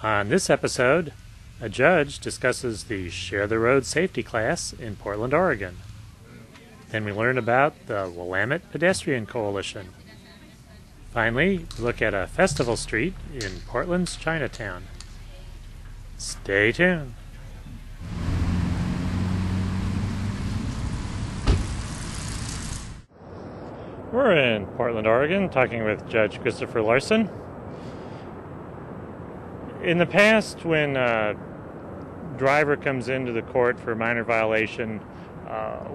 On this episode, a judge discusses the Share the Road safety class in Portland, Oregon. Then we learn about the Willamette Pedestrian Coalition. Finally, we look at a festival street in Portland's Chinatown. Stay tuned. We're in Portland, Oregon, talking with Judge Christopher Larson. In the past, when a driver comes into the court for a minor violation,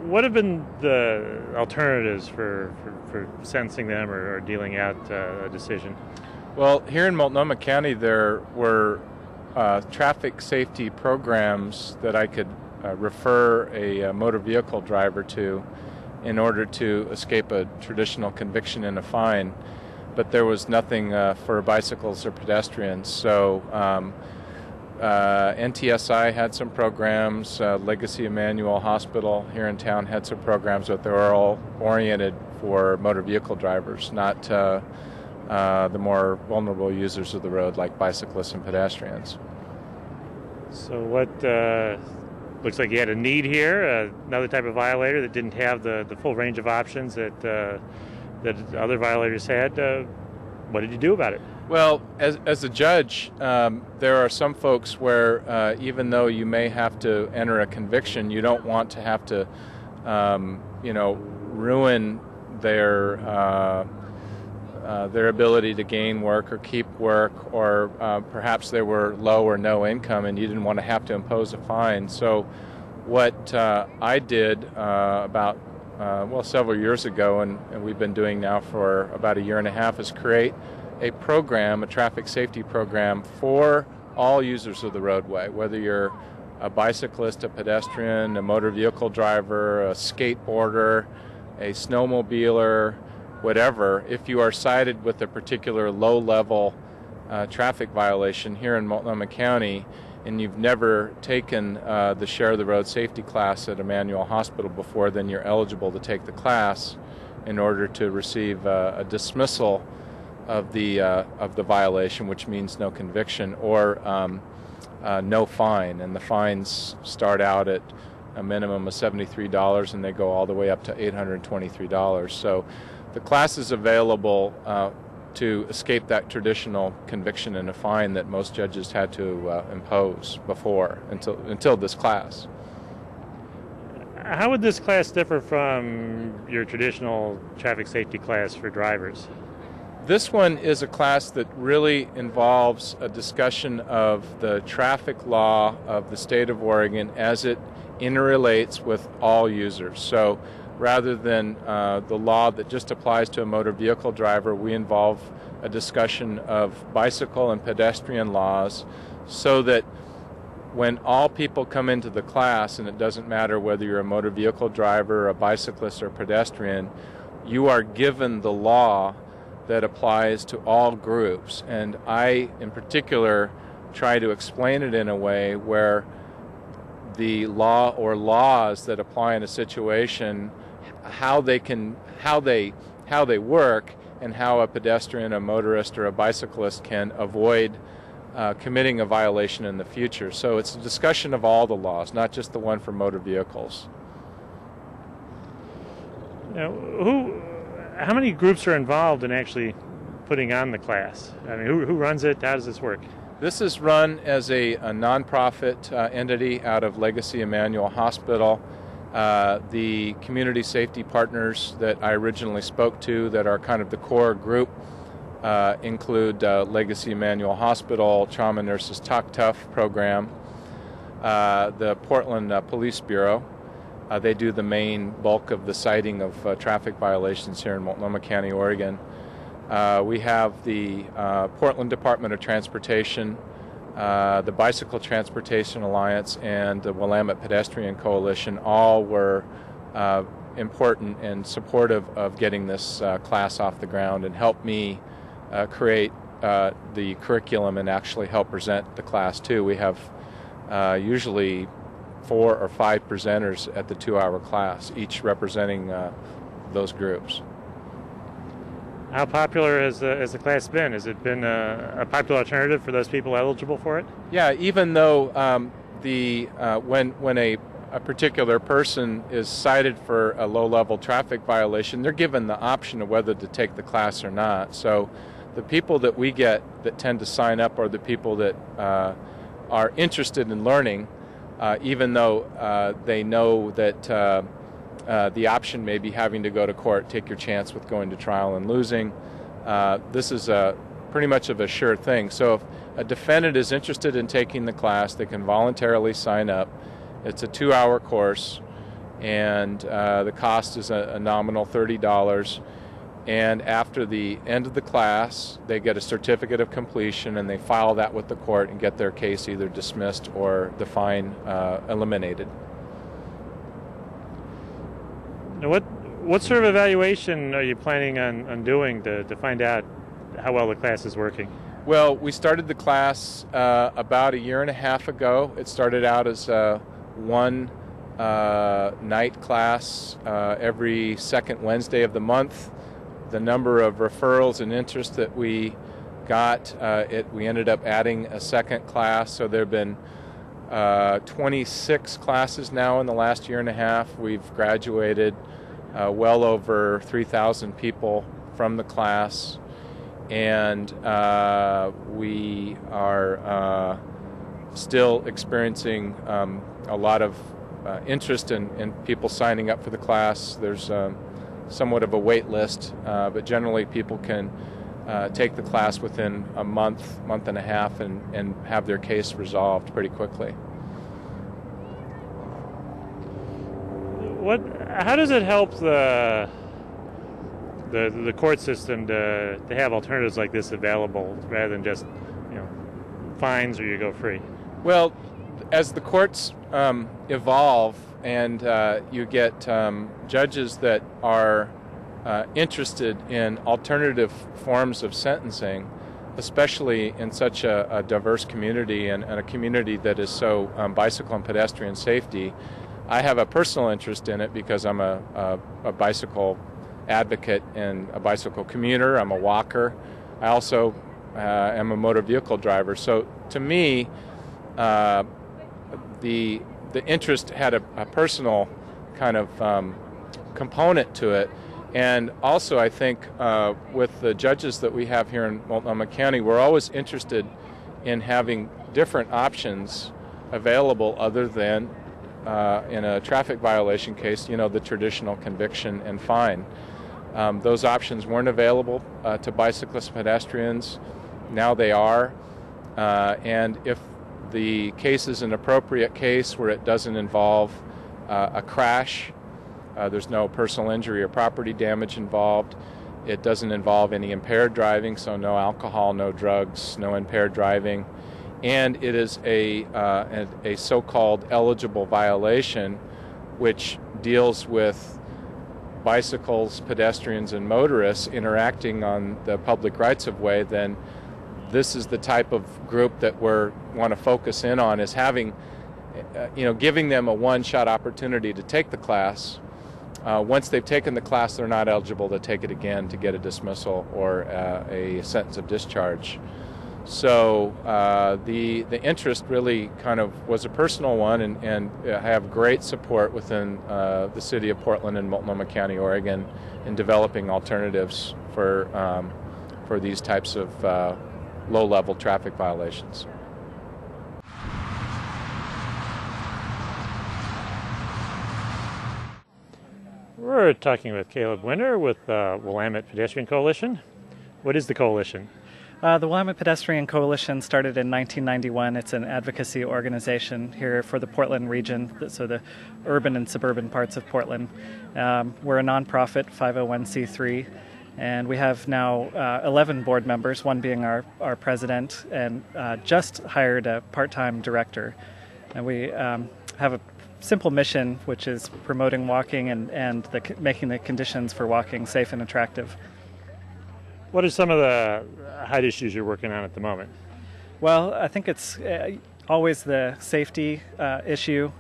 what have been the alternatives for sentencing them or dealing out a decision? Well, here in Multnomah County, there were traffic safety programs that I could refer a motor vehicle driver to in order to escape a traditional conviction and a fine. But there was nothing for bicycles or pedestrians. So NTSI had some programs, Legacy Emmanuel Hospital here in town had some programs, but they were all oriented for motor vehicle drivers, not the more vulnerable users of the road like bicyclists and pedestrians. So what looks like you had a need here, another type of violator that didn't have the full range of options that other violators had. What did you do about it? Well, as a judge, there are some folks where even though you may have to enter a conviction, you don't want to have to, ruin their ability to gain work or keep work, or perhaps they were low or no income and you didn't want to have to impose a fine. So what I did several years ago, and we've been doing now for about a year and a half, is create a program, a traffic safety program for all users of the roadway, whether you're a bicyclist, a pedestrian, a motor vehicle driver, a skateboarder, a snowmobiler, whatever. If you are cited with a particular low-level traffic violation here in Multnomah County, and you've never taken the Share the Road safety class at Emmanuel Hospital before, then you're eligible to take the class in order to receive a dismissal of the violation, which means no conviction, or no fine. And the fines start out at a minimum of $73, and they go all the way up to $823. So the class is available to escape that traditional conviction and a fine that most judges had to impose before until this class. How would this class differ from your traditional traffic safety class for drivers? This one is a class that really involves a discussion of the traffic law of the state of Oregon as it interrelates with all users. So rather than the law that just applies to a motor vehicle driver, we involve a discussion of bicycle and pedestrian laws, so that when all people come into the class, and it doesn't matter whether you're a motor vehicle driver, a bicyclist, or pedestrian, you are given the law that applies to all groups. And I, in particular, try to explain it in a way where the law or laws that apply in a situation, how they work, and how a pedestrian, a motorist, or a bicyclist can avoid committing a violation in the future. So it's a discussion of all the laws, not just the one for motor vehicles. Now, how many groups are involved in actually putting on the class? I mean, who runs it? How does this work? This is run as a nonprofit entity out of Legacy Emmanuel Hospital. The community safety partners that I originally spoke to that are kind of the core group include Legacy Emmanuel Hospital, Trauma Nurses Talk Tough program, the Portland Police Bureau. They do the main bulk of the citing of traffic violations here in Multnomah County, Oregon. We have the Portland Department of Transportation, the Bicycle Transportation Alliance, and the Willamette Pedestrian Coalition. All were important and supportive of getting this class off the ground, and helped me create the curriculum and actually help present the class too. We have usually 4 or 5 presenters at the 2-hour class, each representing those groups. How popular has the class been? Has it been a popular alternative for those people eligible for it? Yeah, even though when a particular person is cited for a low-level traffic violation, they're given the option of whether to take the class or not. So the people that we get that tend to sign up are the people that are interested in learning, even though they know that the option may be having to go to court, take your chance with going to trial and losing. This is pretty much of a sure thing. So if a defendant is interested in taking the class, they can voluntarily sign up. It's a 2-hour course, and the cost is a nominal $30. And after the end of the class, they get a certificate of completion, and they file that with the court and get their case either dismissed or the fine eliminated. Now, what sort of evaluation are you planning on doing to find out how well the class is working? Well, we started the class about 1.5 years ago. It started out as one night class every second Wednesday of the month. The number of referrals and interest that we got, we ended up adding a second class. So there have been 26 classes now in the last 1.5 years. We've graduated well over 3,000 people from the class, and we are still experiencing a lot of interest in people signing up for the class. There's somewhat of a wait list, but generally people can take the class within a month and a half, and have their case resolved pretty quickly. How does it help the court system to have alternatives like this available rather than just fines or you go free? Well, as the courts evolve and you get judges that are interested in alternative forms of sentencing, especially in such a diverse community and a community that is so bicycle and pedestrian safety, I have a personal interest in it because I'm a bicycle advocate and a bicycle commuter. I'm a walker. I also am a motor vehicle driver. So to me, the interest had a personal kind of component to it. And also I think with the judges that we have here in Multnomah County, we're always interested in having different options available other than in a traffic violation case, the traditional conviction and fine. Those options weren't available to bicyclists and pedestrians. Now they are. And if the case is an appropriate case where it doesn't involve a crash, there's no personal injury or property damage involved, it doesn't involve any impaired driving, so no alcohol, no drugs, no impaired driving, and it is a so-called eligible violation, which deals with bicycles, pedestrians, and motorists interacting on the public rights-of-way, then this is the type of group that we want to focus in on, is having, giving them a one-shot opportunity to take the class. Once they've taken the class, they're not eligible to take it again to get a dismissal or a sentence of discharge. So the interest really kind of was a personal one, and I have great support within the city of Portland and Multnomah County, Oregon, in developing alternatives for these types of low-level traffic violations. We're talking with Caleb Winter with the Willamette Pedestrian Coalition. What is the coalition? The Willamette Pedestrian Coalition started in 1991. It's an advocacy organization here for the Portland region, so the urban and suburban parts of Portland. We're a nonprofit, 501c3, and we have now 11 board members, one being our president, and just hired a part-time director. And we have a simple mission, which is promoting walking and making the conditions for walking safe and attractive. What are some of the hot issues you're working on at the moment? Well, I think it's always the safety issue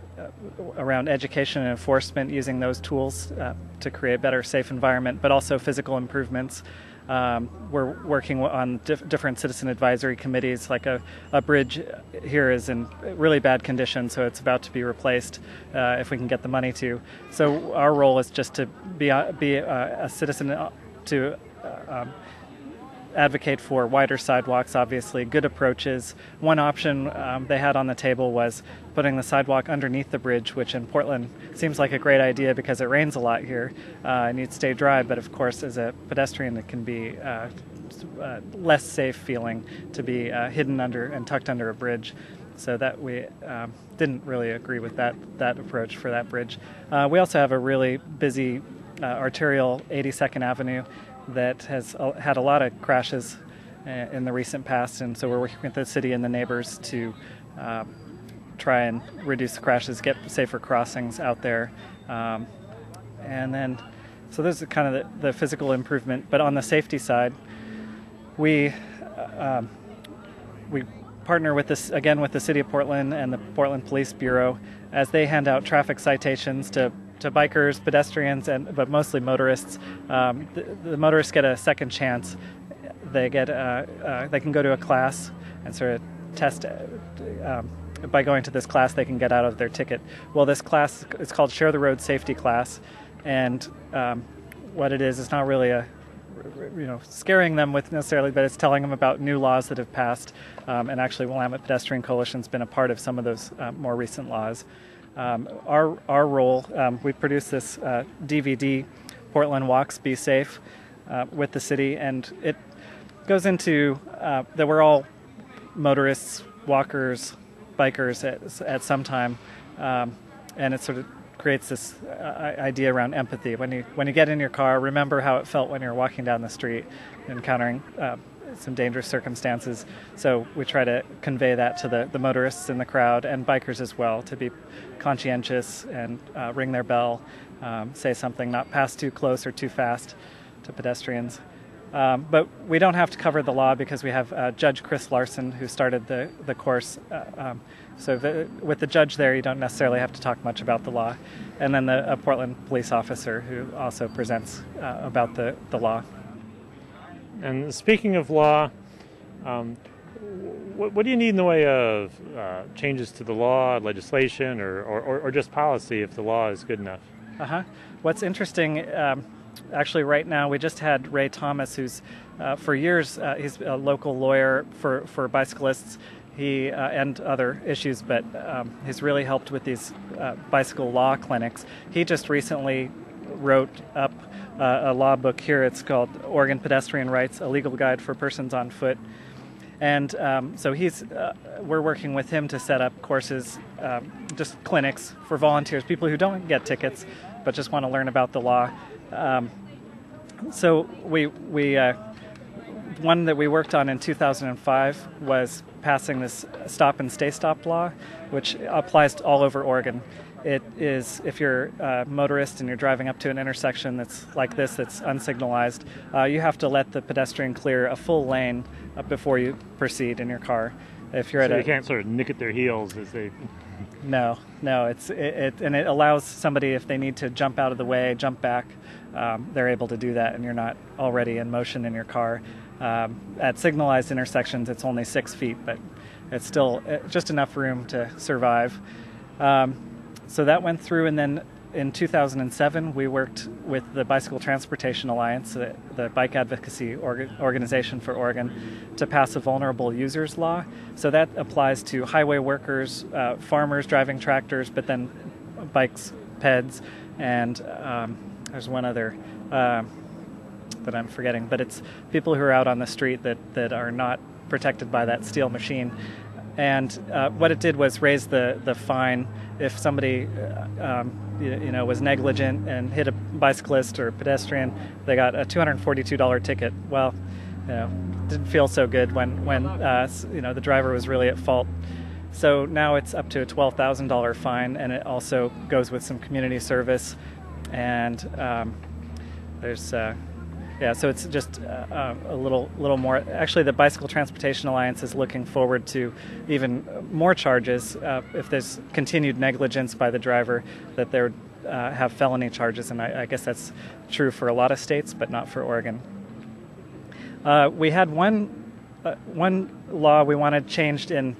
around education and enforcement, using those tools to create a better, safe environment, but also physical improvements. We're working on different citizen advisory committees. Like a bridge here is in really bad condition, so it's about to be replaced if we can get the money to. So our role is just to be a citizen to advocate for wider sidewalks, obviously, good approaches. One option they had on the table was putting the sidewalk underneath the bridge, which in Portland seems like a great idea because it rains a lot here and you'd stay dry, but of course as a pedestrian it can be less safe feeling to be hidden under and tucked under a bridge. So that we didn't really agree with that approach for that bridge. We also have a really busy arterial 82nd Avenue that has had a lot of crashes in the recent past, and so we're working with the city and the neighbors to try and reduce the crashes, get safer crossings out there, and then so there's kind of the physical improvement. But on the safety side, we partner with this again with the City of Portland and the Portland Police Bureau as they hand out traffic citations to bikers, pedestrians, but mostly motorists. The motorists get a second chance. They can go to a class and sort of test. By going to this class, they can get out of their ticket. Well, this class is called Share the Road Safety Class, and what it is not really scaring them with necessarily, but it's telling them about new laws that have passed. And actually, Willamette Pedestrian Coalition has been a part of some of those more recent laws. Our role, we produced this DVD, Portland Walks, Be Safe, with the city, and it goes into that we're all motorists, walkers, bikers at some time, and it sort of creates this idea around empathy. When you get in your car, remember how it felt when you're walking down the street, encountering some dangerous circumstances. So we try to convey that to the motorists in the crowd and bikers as well, to be conscientious and ring their bell, say something, not pass too close or too fast to pedestrians. But we don't have to cover the law because we have Judge Chris Larson, who started the course. With the judge there, you don't necessarily have to talk much about the law. And then a Portland police officer who also presents about the law. And speaking of law, what do you need in the way of changes to the law, legislation, or just policy if the law is good enough? What's interesting, actually right now, we just had Ray Thomas, who's for years, he's a local lawyer for bicyclists. He and other issues, but he's really helped with these bicycle law clinics. He just recently wrote up a law book here. It's called Oregon Pedestrian Rights, a legal guide for persons on foot. And so we're working with him to set up courses, just clinics for volunteers, people who don't get tickets, but just want to learn about the law. So we one that we worked on in 2005 was passing this stop and stay stop law, which applies to all over Oregon. It is, if you're a motorist and you're driving up to an intersection that's like this, that's unsignalized, you have to let the pedestrian clear a full lane before you proceed in your ar. If you're you can't sort of nick at their heels as they... No, and it allows somebody, if they need to jump out of the way, jump back, they're able to do that, and you're not already in motion in your car. At signalized intersections, it's only 6 feet, but it's still just enough room to survive. So that went through, and then in 2007, we worked with the Bicycle Transportation Alliance, the bike advocacy organization for Oregon, to pass a vulnerable users law. So that applies to highway workers, farmers driving tractors, but then bikes, peds, and there's one other that I'm forgetting, but it's people who are out on the street that are not protected by that steel machine. And what it did was raise the fine if somebody was negligent and hit a bicyclist or a pedestrian. They got a $242 ticket. Well, didn't feel so good when the driver was really at fault. So now it's up to a $12,000 fine, and it also goes with some community service. And there's so it's just a little more. Actually, the Bicycle Transportation Alliance is looking forward to even more charges if there's continued negligence by the driver, that they would have felony charges, and I guess that's true for a lot of states, but not for Oregon. We had one law we wanted changed and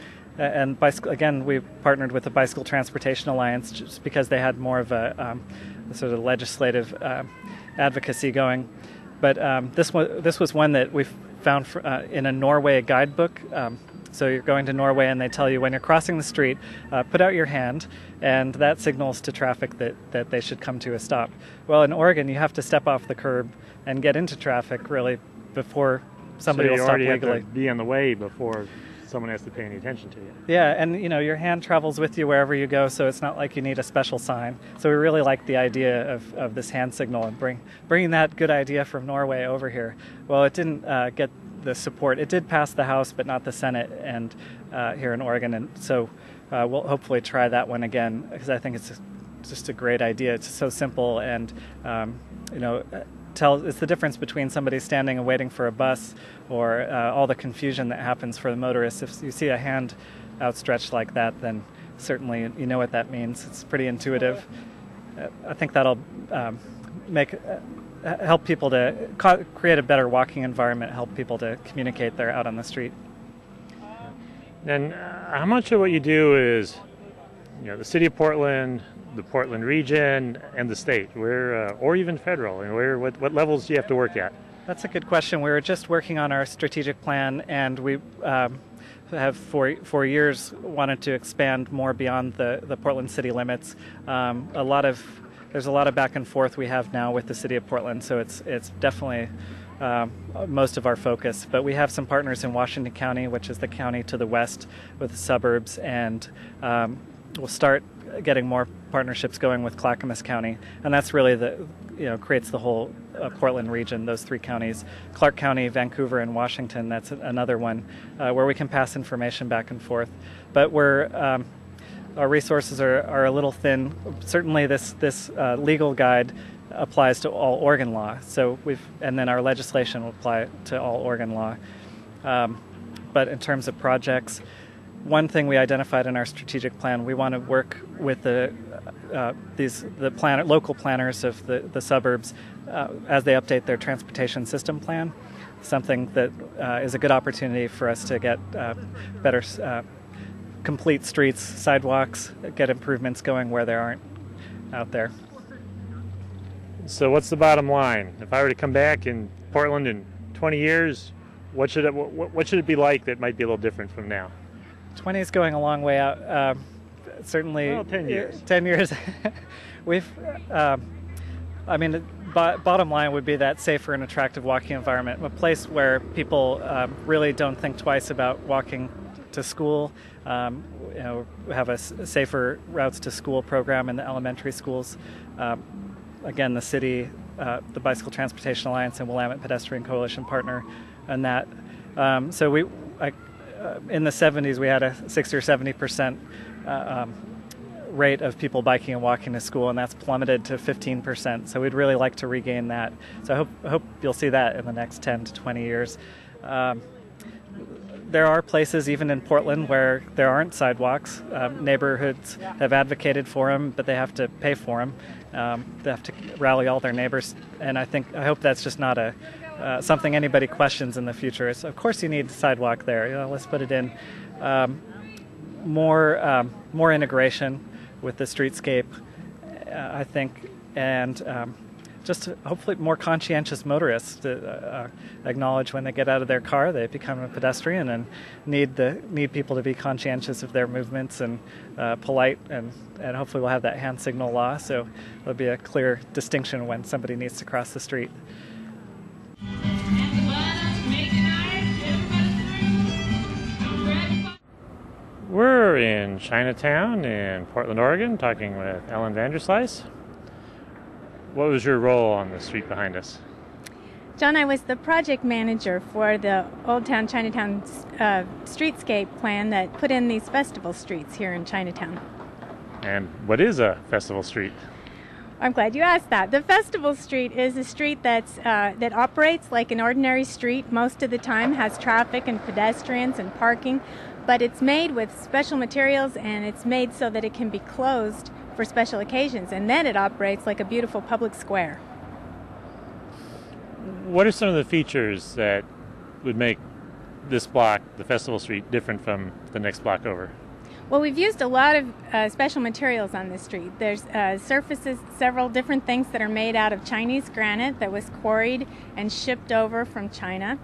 bicycle, again, we partnered with the Bicycle Transportation Alliance just because they had more of a sort of legislative advocacy going. But this was one that we found in a Norway guidebook. So you're going to Norway and they tell you when you're crossing the street, put out your hand, and that signals to traffic that they should come to a stop. Well, in Oregon, you have to step off the curb and get into traffic really before somebody will stop legally. So you already have to be on the way before someone has to pay any attention to you. Yeah, and your hand travels with you wherever you go, so it's not like you need a special sign. So we really like the idea of this hand signal and bringing that good idea from Norway over here. Well, it didn't get the support. It did pass the House, but not the Senate and here in Oregon, and so we'll hopefully try that one again because I think it's just a great idea. It's so simple and it's the difference between somebody standing and waiting for a bus or all the confusion that happens for the motorists. If you see a hand outstretched like that, then certainly you know what that means. It's pretty intuitive. I think that'll help people to create a better walking environment, help people to communicate they're out on the street. And how much of what you do is, the city of Portland, the Portland region, and the state, or even federal, and what levels do you have to work at? That's a good question. We were just working on our strategic plan, and we have for years wanted to expand more beyond the Portland city limits. There's a lot of back and forth we have now with the city of Portland, so it's definitely most of our focus. But we have some partners in Washington County, which is the county to the west with the suburbs, and we'll start getting more partnerships going with Clackamas County, and that's really creates the whole Portland region, those three counties. Clark County, Vancouver, and Washington, that's another one where we can pass information back and forth. But our resources are a little thin. Certainly this legal guide applies to all Oregon law, and then our legislation will apply to all Oregon law. But in terms of projects, one thing we identified in our strategic plan, we want to work with the local planners of the suburbs as they update their transportation system plan. Something that is a good opportunity for us to get better complete streets, sidewalks, get improvements going where there aren't out there. So what's the bottom line? If I were to come back in Portland in 20 years, what should it be like that might be a little different from now? 20 is going a long way out. Certainly, well, 10 years. 10 years. Bottom line would be that safer and attractive walking environment, a place where people really don't think twice about walking to school. We have a safer routes to school program in the elementary schools. Again, the city, the Bicycle Transportation Alliance, and Willamette Pedestrian Coalition partner on that. In the 70s, we had a 60 or 70% rate of people biking and walking to school, and that's plummeted to 15%. So we'd really like to regain that. So I hope you'll see that in the next 10 to 20 years. There are places, even in Portland, where there aren't sidewalks. Neighborhoods have advocated for them, but they have to pay for them. They have to rally all their neighbors, and I hope that's just not something anybody questions in the future. Of course you need a sidewalk there. Let's put it in. More integration with the streetscape, I think, and just hopefully more conscientious motorists to acknowledge when they get out of their car they become a pedestrian and need people to be conscientious of their movements and polite, and hopefully we'll have that hand signal law, so there'll be a clear distinction when somebody needs to cross the street. We're in Chinatown in Portland, Oregon, talking with Ellen Vanderslice. What was your role on the street behind us? John, I was the project manager for the Old Town Chinatown streetscape plan that put in these festival streets here in Chinatown. And what is a festival street? I'm glad you asked that. The festival street is a street that operates like an ordinary street most of the time, has traffic and pedestrians and parking, but it's made with special materials and it's made so that it can be closed for special occasions, and then it operates like a beautiful public square. What are some of the features that would make this block, the Festival Street, different from the next block over? Well, we've used a lot of special materials on this street. There's surfaces, several different things that are made out of Chinese granite that was quarried and shipped over from China.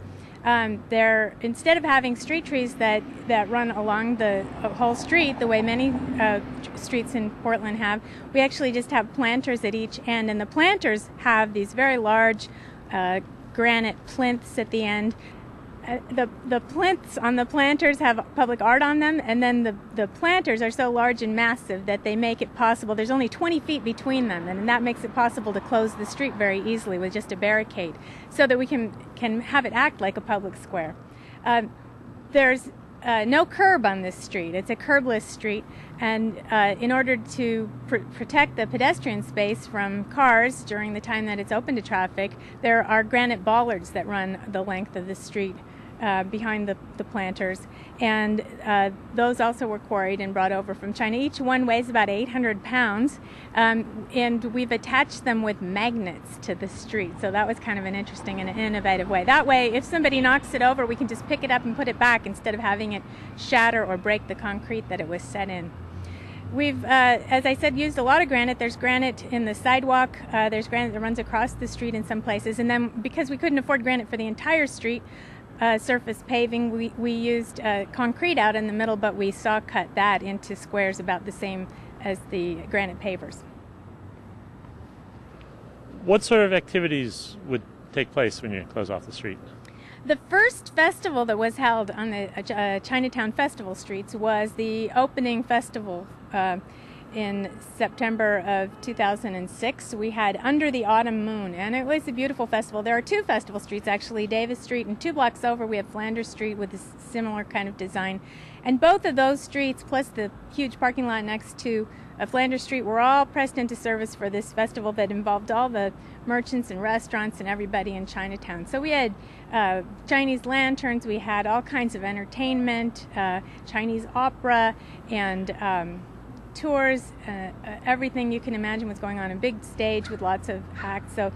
Instead of having street trees that run along the whole street, the way many streets in Portland have, we actually just have planters at each end, and the planters have these very large granite plinths at the end. The plinths on the planters have public art on them, and then the planters are so large and massive that they make it possible. There's only 20 feet between them, and that makes it possible to close the street very easily with just a barricade, so that we can have it act like a public square. There's no curb on this street. It's a curbless street, and in order to protect the pedestrian space from cars during the time that it's open to traffic, there are granite bollards that run the length of the street behind the planters, and those also were quarried and brought over from China. Each one weighs about 800 pounds, and we've attached them with magnets to the street, so that was kind of an interesting and innovative way. That way, if somebody knocks it over, we can just pick it up and put it back instead of having it shatter or break the concrete that it was set in. We've, as I said, used a lot of granite. There's granite in the sidewalk. There's granite that runs across the street in some places, and then because we couldn't afford granite for the entire street, surface paving, we used concrete out in the middle, but we saw cut that into squares about the same as the granite pavers. What sort of activities would take place when you close off the street? The first festival that was held on the Chinatown Festival Streets was the opening festival in September of 2006. We had Under the Autumn Moon, and it was a beautiful festival. There are two festival streets, actually, Davis Street, and 2 blocks over we have Flanders Street with a similar kind of design. And both of those streets, plus the huge parking lot next to Flanders Street, were all pressed into service for this festival that involved all the merchants and restaurants and everybody in Chinatown. So we had Chinese lanterns, we had all kinds of entertainment, Chinese opera, and tours, everything you can imagine was going on. A big stage with lots of acts. So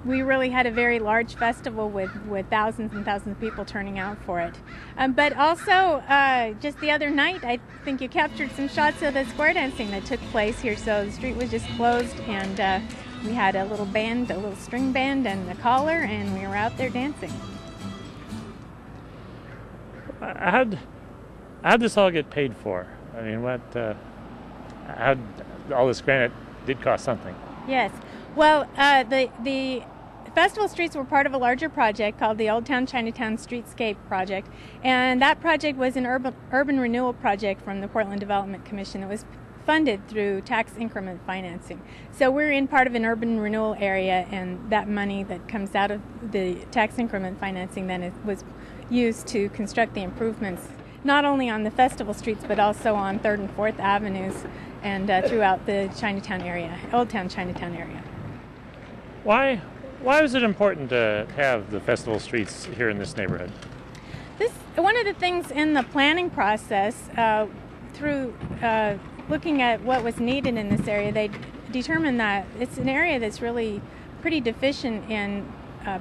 we really had a very large festival with thousands and thousands of people turning out for it. But also, just the other night, I think you captured some shots of the square dancing that took place here. So the street was just closed, and we had a little band, a little string band, and a collar, and we were out there dancing. How'd this all get paid for? I mean, all this granite did cost something. Yes. Well, the festival streets were part of a larger project called the Old Town Chinatown Streetscape Project, and that project was an urban renewal project from the Portland Development Commission. It was funded through tax increment financing. So we're in part of an urban renewal area, and that money that comes out of the tax increment financing then was used to construct the improvements, not only on the festival streets, but also on 3rd and 4th Avenues and throughout the Chinatown area, Old Town Chinatown area. Why was it important to have the festival streets here in this neighborhood? One of the things in the planning process, through looking at what was needed in this area, they determined that it's an area that's really pretty deficient in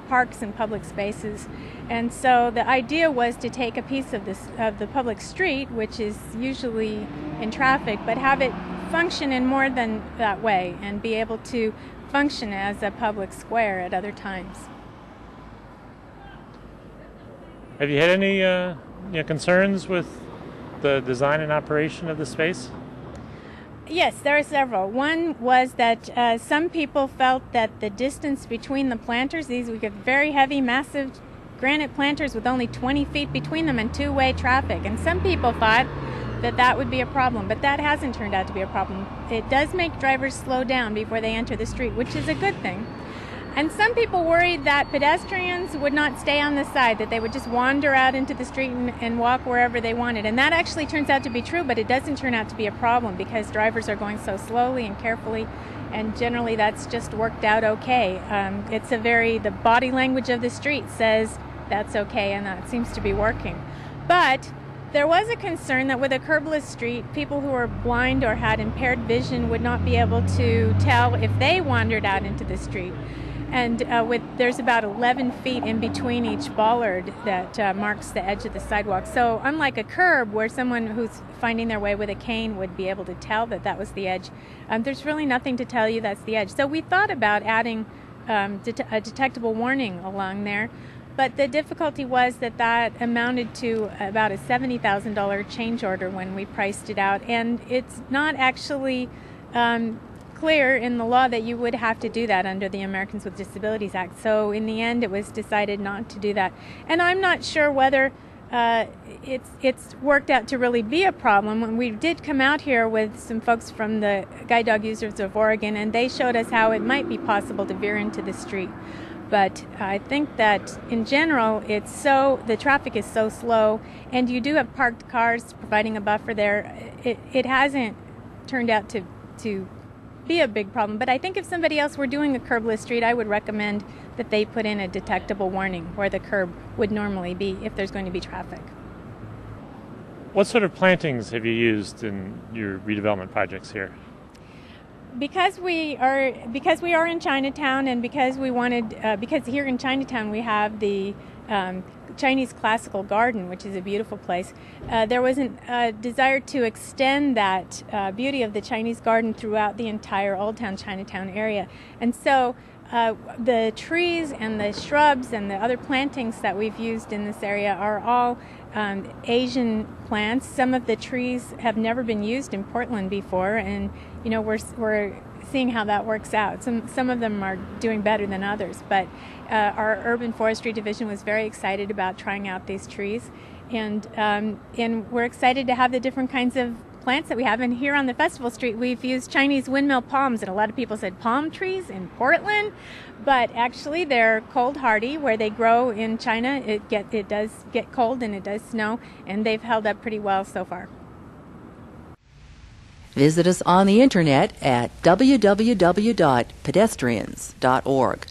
parks and public spaces, and so the idea was to take a piece of the public street, which is usually in traffic, but have it function in more than that way and be able to function as a public square at other times. Have you had any concerns with the design and operation of the space? Yes, there are several. One was that some people felt that the distance between the planters, these we get very heavy, massive granite planters with only 20 feet between them and two-way traffic. And some people thought that would be a problem, but that hasn't turned out to be a problem. It does make drivers slow down before they enter the street, which is a good thing. And some people worried that pedestrians would not stay on the side, that they would just wander out into the street and walk wherever they wanted. And that actually turns out to be true, but it doesn't turn out to be a problem because drivers are going so slowly and carefully, and generally that's just worked out okay. The body language of the street says that's okay, and that seems to be working. But there was a concern that with a curbless street, people who were blind or had impaired vision would not be able to tell if they wandered out into the street. And there's about 11 feet in between each bollard that marks the edge of the sidewalk. So unlike a curb where someone who's finding their way with a cane would be able to tell that that was the edge, there's really nothing to tell you that's the edge. So we thought about adding a detectable warning along there, but the difficulty was that amounted to about a $70,000 change order when we priced it out, and it's not actually clear in the law that you would have to do that under the Americans with Disabilities Act. So in the end, it was decided not to do that. And I'm not sure whether it's worked out to really be a problem. When we did come out here with some folks from the Guide Dog Users of Oregon, and they showed us how it might be possible to veer into the street. But I think that in general, the traffic is so slow, and you do have parked cars providing a buffer there. It hasn't turned out to be a big problem. But I think if somebody else were doing a curbless street, I would recommend that they put in a detectable warning where the curb would normally be if there's going to be traffic. What sort of plantings have you used in your redevelopment projects here? Because we are in Chinatown, and because here in Chinatown we have the Chinese Classical Garden, which is a beautiful place. There was a desire to extend that beauty of the Chinese garden throughout the entire Old Town Chinatown area. And so the trees and the shrubs and the other plantings that we've used in this area are all Asian plants. Some of the trees have never been used in Portland before, and we're seeing how that works out. Some of them are doing better than others, but our urban forestry division was very excited about trying out these trees, and we're excited to have the different kinds of plants that we have. And here on the Festival Street, we've used Chinese windmill palms, and a lot of people said palm trees in Portland, but actually they're cold hardy. Where they grow in China, it does get cold and it does snow, and they've held up pretty well so far. Visit us on the internet at www.pedestrians.org.